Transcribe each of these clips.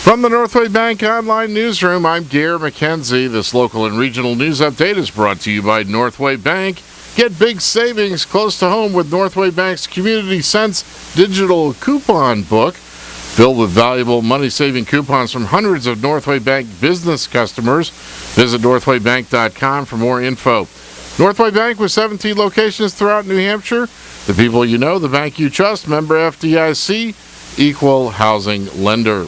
From the Northway Bank Online Newsroom, I'm Gare McKenzie. This local and regional news update is brought to you by Northway Bank. Get big savings close to home with Northway Bank's Community Sense digital coupon book, filled with valuable money-saving coupons from hundreds of Northway Bank business customers. Visit northwaybank.com for more info. Northway Bank with 17 locations throughout New Hampshire. The people you know, the bank you trust, member FDIC, equal housing lender.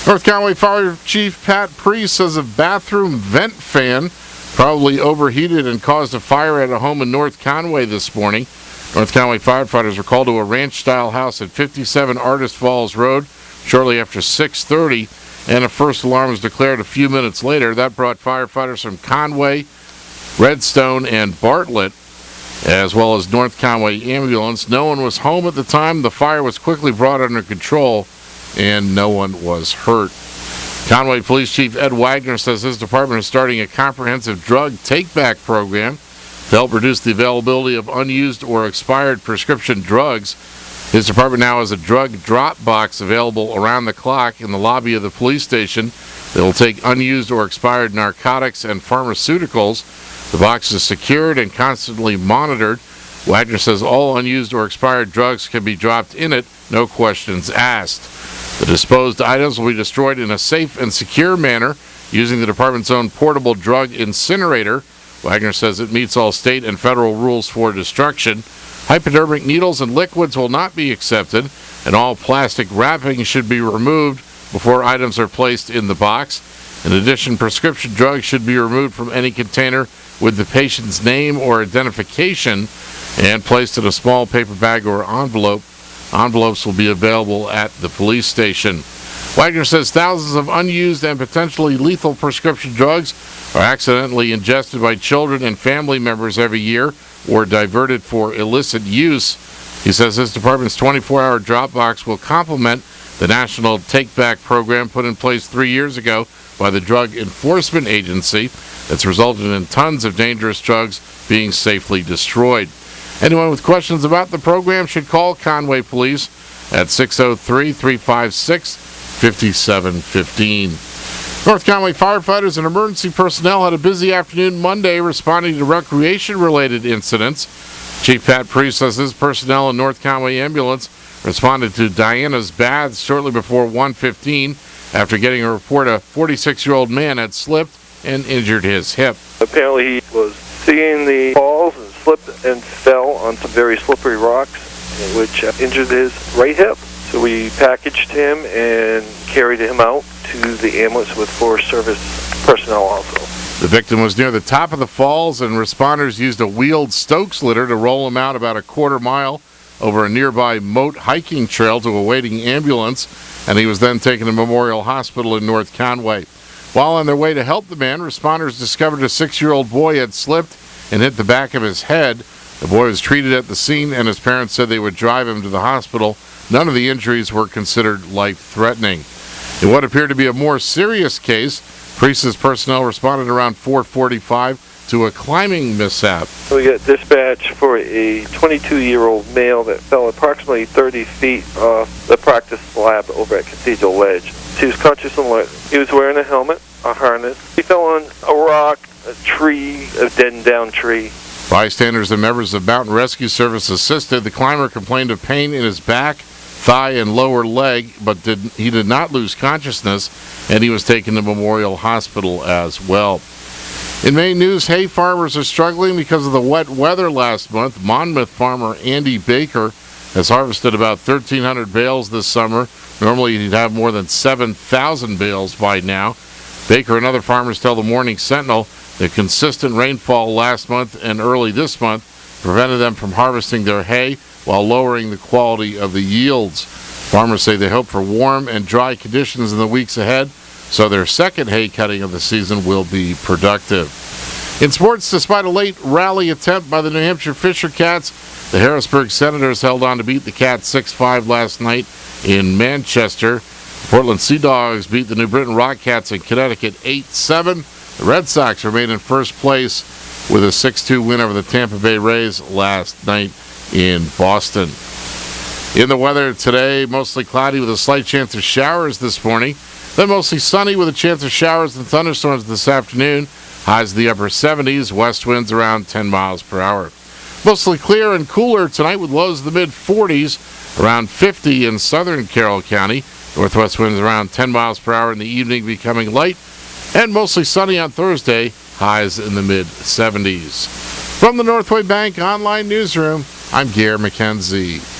North Conway Fire Chief Pat Priest says a bathroom vent fan probably overheated and caused a fire at a home in North Conway this morning. North Conway firefighters were called to a ranch-style house at 57 Artist Falls Road shortly after 6:30, and a first alarm was declared a few minutes later. That brought firefighters from Conway, Redstone, and Bartlett, as well as North Conway Ambulance. No one was home at the time. The fire was quickly brought under control, and no one was hurt. Conway Police Chief Ed Wagner says his department is starting a comprehensive drug take-back program to help reduce the availability of unused or expired prescription drugs. His department now has a drug drop box available around the clock in the lobby of the police station that will take unused or expired narcotics and pharmaceuticals. The box is secured and constantly monitored. Wagner says all unused or expired drugs can be dropped in it, no questions asked. The disposed items will be destroyed in a safe and secure manner using the department's own portable drug incinerator. Wagner says it meets all state and federal rules for destruction. Hypodermic needles and liquids will not be accepted, and all plastic wrapping should be removed before items are placed in the box. In addition, prescription drugs should be removed from any container with the patient's name or identification and placed in a small paper bag or envelope. Envelopes will be available at the police station. Wagner says thousands of unused and potentially lethal prescription drugs are accidentally ingested by children and family members every year or diverted for illicit use. He says his department's 24-hour drop box will complement the national take-back program put in place 3 years ago by the Drug Enforcement Agency that's resulted in tons of dangerous drugs being safely destroyed. Anyone with questions about the program should call Conway Police at 603-356-5715. North Conway firefighters and emergency personnel had a busy afternoon Monday responding to recreation-related incidents. Chief Pat Priest says his personnel in North Conway Ambulance responded to Diana's Baths shortly before 1:15 after getting a report a 46-year-old man had slipped and injured his hip. Apparently he was seeing the falls and slipped and fell on some very slippery rocks, which injured his right hip. So we packaged him and carried him out to the ambulance with Forest Service personnel also. The victim was near the top of the falls, and responders used a wheeled Stokes litter to roll him out about a quarter mile over a nearby moat hiking trail to a waiting ambulance, and he was then taken to Memorial Hospital in North Conway. While on their way to help the man, responders discovered a 6-year-old boy had slipped and hit the back of his head. The boy was treated at the scene, and his parents said they would drive him to the hospital. None of the injuries were considered life-threatening. In what appeared to be a more serious case, Priest's personnel responded around 4:45 to a climbing mishap. We got dispatch for a 22-year-old male that fell approximately 30 feet off the practice slab over at Cathedral Ledge. He was conscious and alert. He was wearing a helmet, a harness. He fell on a rock, a tree, a dead and down tree. Bystanders and members of Mountain Rescue Service assisted. The climber complained of pain in his back, thigh, and lower leg, but he did not lose consciousness, and he was taken to Memorial Hospital as well. In Maine news, hay farmers are struggling because of the wet weather last month. Monmouth farmer Andy Baker has harvested about 1,300 bales this summer. Normally he'd have more than 7,000 bales by now. Baker and other farmers tell the Morning Sentinel the consistent rainfall last month and early this month prevented them from harvesting their hay while lowering the quality of the yields. Farmers say they hope for warm and dry conditions in the weeks ahead, so their second hay cutting of the season will be productive. In sports, despite a late rally attempt by the New Hampshire Fisher Cats, the Harrisburg Senators held on to beat the Cats 6-5 last night in Manchester. The Portland Sea Dogs beat the New Britain Rockcats in Connecticut 8-7. The Red Sox remained in first place with a 6-2 win over the Tampa Bay Rays last night in Boston. In the weather today, mostly cloudy with a slight chance of showers this morning. Then mostly sunny with a chance of showers and thunderstorms this afternoon. Highs in the upper 70s, west winds around 10 miles per hour. Mostly clear and cooler tonight with lows in the mid-40s, around 50 in southern Carroll County. Northwest winds around 10 miles per hour in the evening, becoming light. And mostly sunny on Thursday, highs in the mid-70s. From the Northway Bank Online Newsroom, I'm Gare McKenzie.